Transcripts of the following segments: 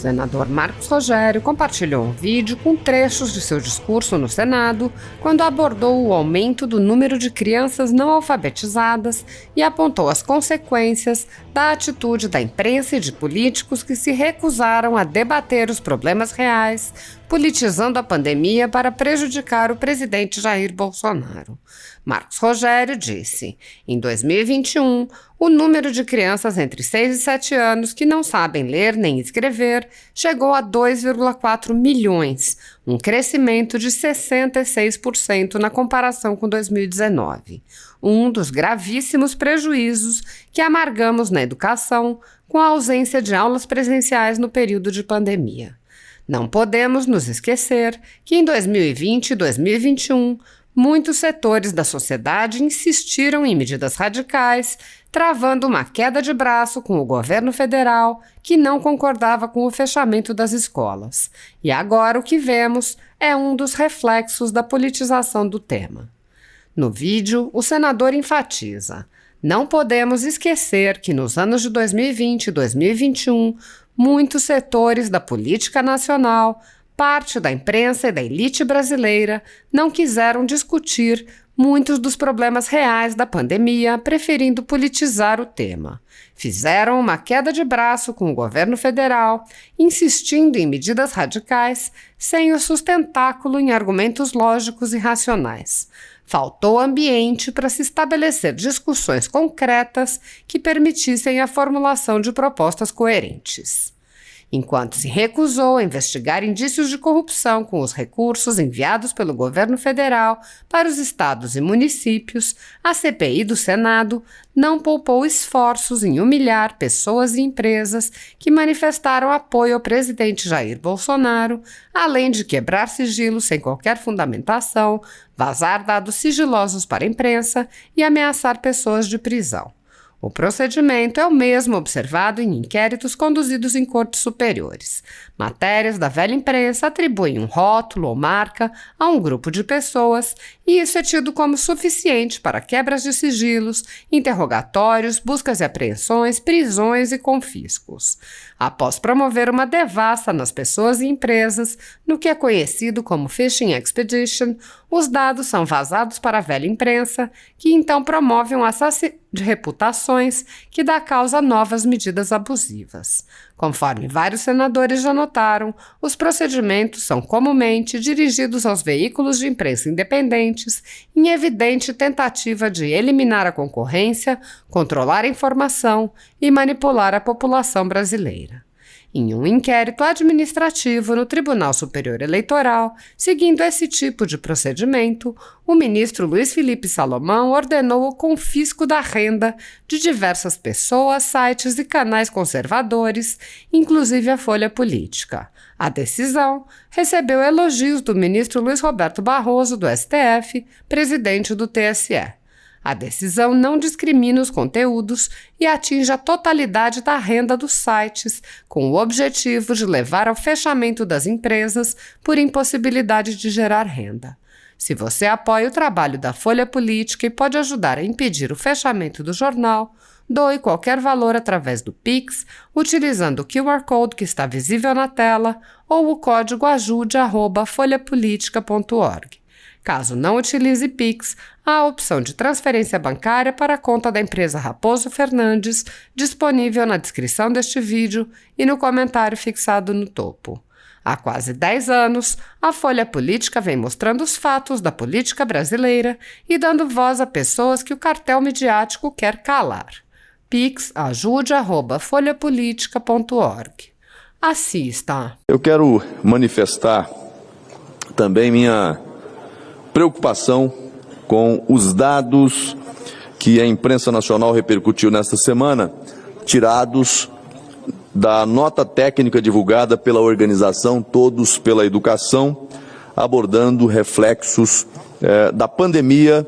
senador Marcos Rogério compartilhou um vídeo com trechos de seu discurso no Senado quando abordou o aumento do número de crianças não alfabetizadas e apontou as consequências da atitude da imprensa e de políticos que se recusaram a debater os problemas reais, politizando a pandemia para prejudicar o presidente Jair Bolsonaro. Marcos Rogério disse: em 2021, o número de crianças entre 6 e 7 anos que não sabem ler nem escrever chegou a 2,4 milhões, um crescimento de 66% na comparação com 2019. Um dos gravíssimos prejuízos que amargamos na educação com a ausência de aulas presenciais no período de pandemia. Não podemos nos esquecer que em 2020 e 2021, muitos setores da sociedade insistiram em medidas radicais, travando uma queda de braço com o governo federal, que não concordava com o fechamento das escolas. E agora o que vemos é um dos reflexos da politização do tema. No vídeo, o senador enfatiza: não podemos esquecer que nos anos de 2020 e 2021, muitos setores da política nacional, parte da imprensa e da elite brasileira não quiseram discutir muitos dos problemas reais da pandemia, preferindo politizar o tema. Fizeram uma queda de braço com o governo federal, insistindo em medidas radicais, sem o sustentáculo em argumentos lógicos e racionais. Faltou ambiente para se estabelecer discussões concretas que permitissem a formulação de propostas coerentes. Enquanto se recusou a investigar indícios de corrupção com os recursos enviados pelo governo federal para os estados e municípios, a CPI do Senado não poupou esforços em humilhar pessoas e empresas que manifestaram apoio ao presidente Jair Bolsonaro, além de quebrar sigilos sem qualquer fundamentação, vazar dados sigilosos para a imprensa e ameaçar pessoas de prisão. O procedimento é o mesmo observado em inquéritos conduzidos em cortes superiores. Matérias da velha imprensa atribuem um rótulo ou marca a um grupo de pessoas e isso é tido como suficiente para quebras de sigilos, interrogatórios, buscas e apreensões, prisões e confiscos. Após promover uma devassa nas pessoas e empresas, no que é conhecido como Phishing Expedition, os dados são vazados para a velha imprensa, que então promove um assassinato de reputações que dá causa a novas medidas abusivas. Conforme vários senadores já notaram, os procedimentos são comumente dirigidos aos veículos de imprensa independentes, em evidente tentativa de eliminar a concorrência, controlar a informação e manipular a população brasileira. Em um inquérito administrativo no Tribunal Superior Eleitoral, seguindo esse tipo de procedimento, o ministro Luiz Felipe Salomão ordenou o confisco da renda de diversas pessoas, sites e canais conservadores, inclusive a Folha Política. A decisão recebeu elogios do ministro Luiz Roberto Barroso, do STF, presidente do TSE. A decisão não discrimina os conteúdos e atinge a totalidade da renda dos sites, com o objetivo de levar ao fechamento das empresas por impossibilidade de gerar renda. Se você apoia o trabalho da Folha Política e pode ajudar a impedir o fechamento do jornal, doe qualquer valor através do Pix, utilizando o QR Code que está visível na tela ou o código ajude@folhapolitica.org. Caso não utilize Pix, há a opção de transferência bancária para a conta da empresa Raposo Fernandes, disponível na descrição deste vídeo e no comentário fixado no topo. Há quase 10 anos, a Folha Política vem mostrando os fatos da política brasileira e dando voz a pessoas que o cartel midiático quer calar. Pix ajude@folhapolitica.org. Assista. Eu quero manifestar também minha preocupação com os dados que a imprensa nacional repercutiu nesta semana, tirados da nota técnica divulgada pela organização Todos pela Educação, abordando reflexos da pandemia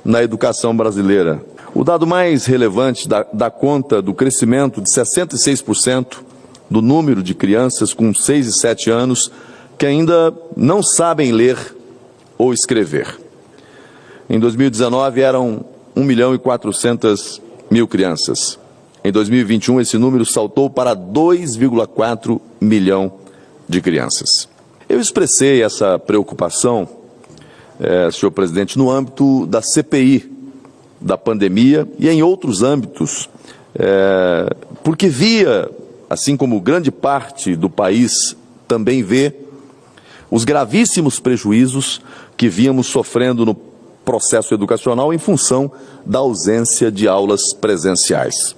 na educação brasileira. O dado mais relevante dá conta do crescimento de 66% do número de crianças com 6 e 7 anos que ainda não sabem ler ou escrever. Em 2019 eram 1.400.000 crianças. Em 2021, esse número saltou para 2,4 milhão de crianças. Eu expressei essa preocupação, senhor presidente, no âmbito da CPI, da pandemia e em outros âmbitos, porque via, assim como grande parte do país também vê, os gravíssimos prejuízos que víamos sofrendo no processo educacional em função da ausência de aulas presenciais.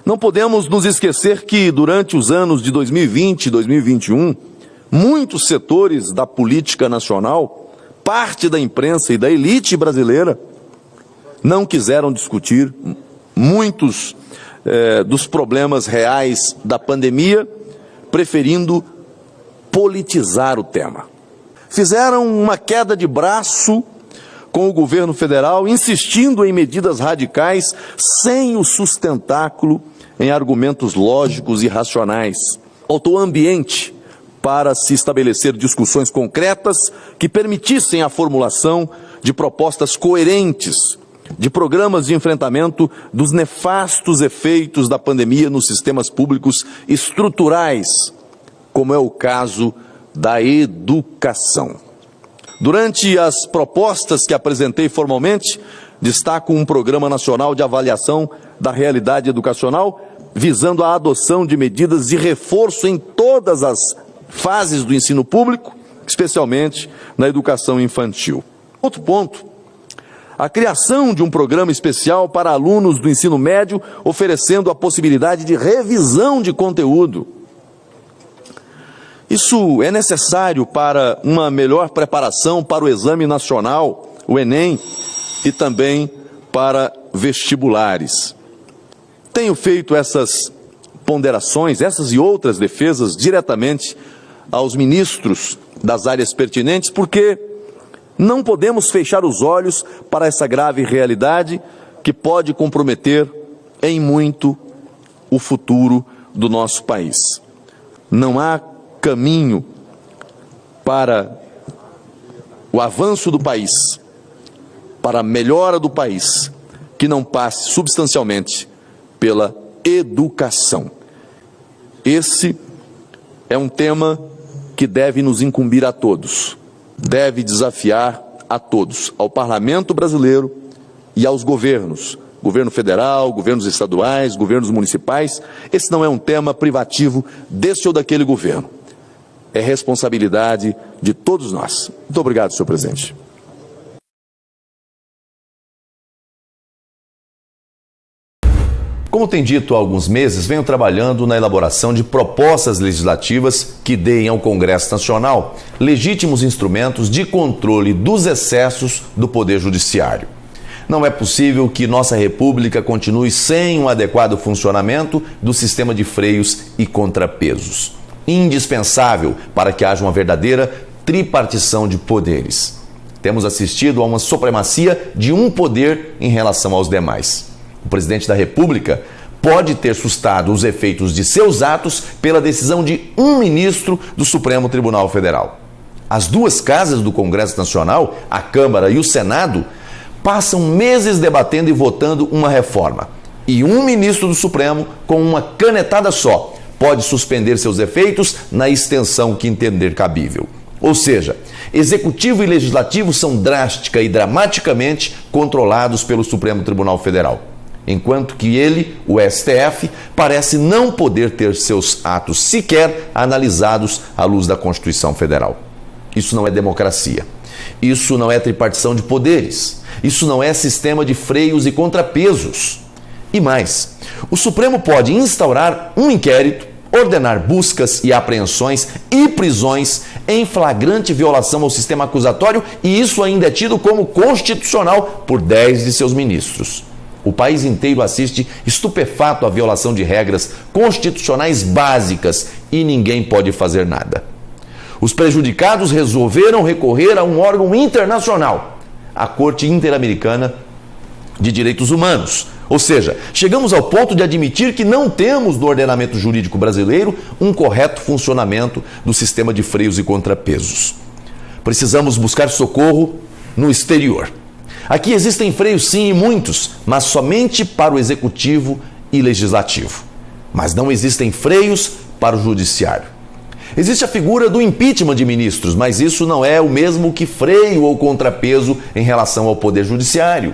Não podemos nos esquecer que, durante os anos de 2020 e 2021, muitos setores da política nacional, parte da imprensa e da elite brasileira, não quiseram discutir muitos dos problemas reais da pandemia, preferindo politizar o tema. Fizeram uma queda de braço com o governo federal, insistindo em medidas radicais sem o sustentáculo em argumentos lógicos e racionais. Faltou ambiente para se estabelecer discussões concretas que permitissem a formulação de propostas coerentes, de programas de enfrentamento dos nefastos efeitos da pandemia nos sistemas públicos estruturais, como é o caso da educação. Durante as propostas que apresentei formalmente, destaco um programa nacional de avaliação da realidade educacional, visando a adoção de medidas de reforço em todas as fases do ensino público, especialmente na educação infantil. Outro ponto, a criação de um programa especial para alunos do ensino médio, oferecendo a possibilidade de revisão de conteúdo. Isso é necessário para uma melhor preparação para o Exame Nacional, o Enem, e também para vestibulares. Tenho feito essas ponderações, essas e outras defesas diretamente aos ministros das áreas pertinentes, porque não podemos fechar os olhos para essa grave realidade que pode comprometer em muito o futuro do nosso país. Não há caminho para o avanço do país, para a melhora do país, que não passe substancialmente pela educação. Esse é um tema que deve nos incumbir a todos, deve desafiar a todos, ao Parlamento brasileiro e aos governos, governo federal, governos estaduais, governos municipais. Esse não é um tema privativo desse ou daquele governo. É responsabilidade de todos nós. Muito obrigado, senhor presidente. Como tem dito há alguns meses, venho trabalhando na elaboração de propostas legislativas que deem ao Congresso Nacional legítimos instrumentos de controle dos excessos do Poder Judiciário. Não é possível que nossa República continue sem um adequado funcionamento do sistema de freios e contrapesos. Indispensável para que haja uma verdadeira tripartição de poderes. Temos assistido a uma supremacia de um poder em relação aos demais. O presidente da República pode ter sustado os efeitos de seus atos pela decisão de um ministro do Supremo Tribunal Federal. As duas casas do Congresso Nacional, a Câmara e o Senado, passam meses debatendo e votando uma reforma. E um ministro do Supremo, com uma canetada só, pode suspender seus efeitos na extensão que entender cabível. Ou seja, Executivo e Legislativo são drástica e dramaticamente controlados pelo Supremo Tribunal Federal. Enquanto que ele, o STF, parece não poder ter seus atos sequer analisados à luz da Constituição Federal. Isso não é democracia. Isso não é tripartição de poderes. Isso não é sistema de freios e contrapesos. E mais, o Supremo pode instaurar um inquérito, ordenar buscas e apreensões e prisões em flagrante violação ao sistema acusatório, e isso ainda é tido como constitucional por 10 de seus ministros. O país inteiro assiste estupefato à violação de regras constitucionais básicas e ninguém pode fazer nada. Os prejudicados resolveram recorrer a um órgão internacional, a Corte Interamericana de Direitos Humanos. Ou seja, chegamos ao ponto de admitir que não temos no ordenamento jurídico brasileiro um correto funcionamento do sistema de freios e contrapesos. Precisamos buscar socorro no exterior. Aqui existem freios sim, e muitos, mas somente para o Executivo e Legislativo. Mas não existem freios para o Judiciário. Existe a figura do impeachment de ministros, mas isso não é o mesmo que freio ou contrapeso em relação ao Poder Judiciário.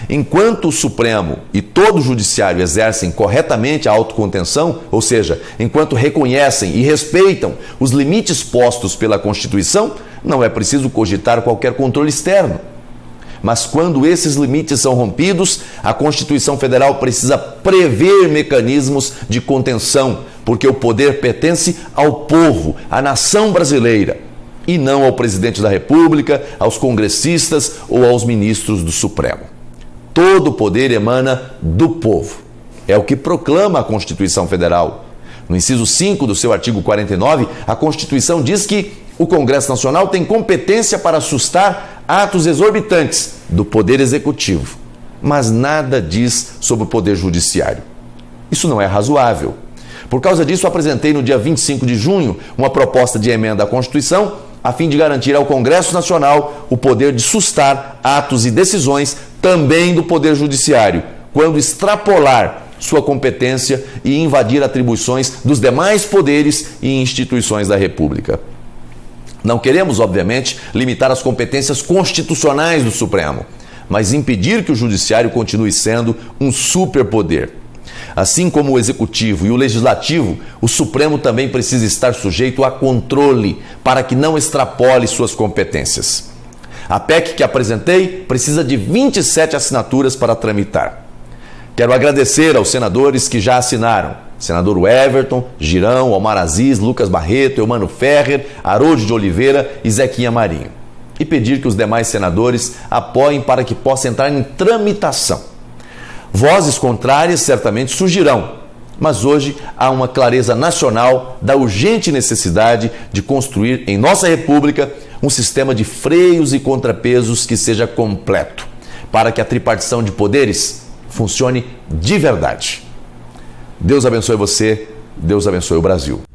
Enquanto o Supremo e todo o Judiciário exercem corretamente a autocontenção, ou seja, enquanto reconhecem e respeitam os limites postos pela Constituição, não é preciso cogitar qualquer controle externo. Mas quando esses limites são rompidos, a Constituição Federal precisa prever mecanismos de contenção, porque o poder pertence ao povo, à nação brasileira, e não ao presidente da República, aos congressistas ou aos ministros do Supremo. Todo o poder emana do povo. É o que proclama a Constituição Federal. No inciso 5 do seu artigo 49, a Constituição diz que o Congresso Nacional tem competência para sustar atos exorbitantes do Poder Executivo, mas nada diz sobre o Poder Judiciário. Isso não é razoável. Por causa disso, apresentei no dia 25 de junho uma proposta de emenda à Constituição a fim de garantir ao Congresso Nacional o poder de sustar atos e decisões também do Poder Judiciário, quando extrapolar sua competência e invadir atribuições dos demais poderes e instituições da República. Não queremos, obviamente, limitar as competências constitucionais do Supremo, mas impedir que o Judiciário continue sendo um superpoder. Assim como o Executivo e o Legislativo, o Supremo também precisa estar sujeito a controle para que não extrapole suas competências. A PEC que apresentei precisa de 27 assinaturas para tramitar. Quero agradecer aos senadores que já assinaram. Senador Everton, Girão, Omar Aziz, Lucas Barreto, Eumano Ferrer, Haroldo de Oliveira e Zequinha Marinho. E pedir que os demais senadores apoiem para que possa entrar em tramitação. Vozes contrárias certamente surgirão, mas hoje há uma clareza nacional da urgente necessidade de construir em nossa República um sistema de freios e contrapesos que seja completo, para que a tripartição de poderes funcione de verdade. Deus abençoe você, Deus abençoe o Brasil.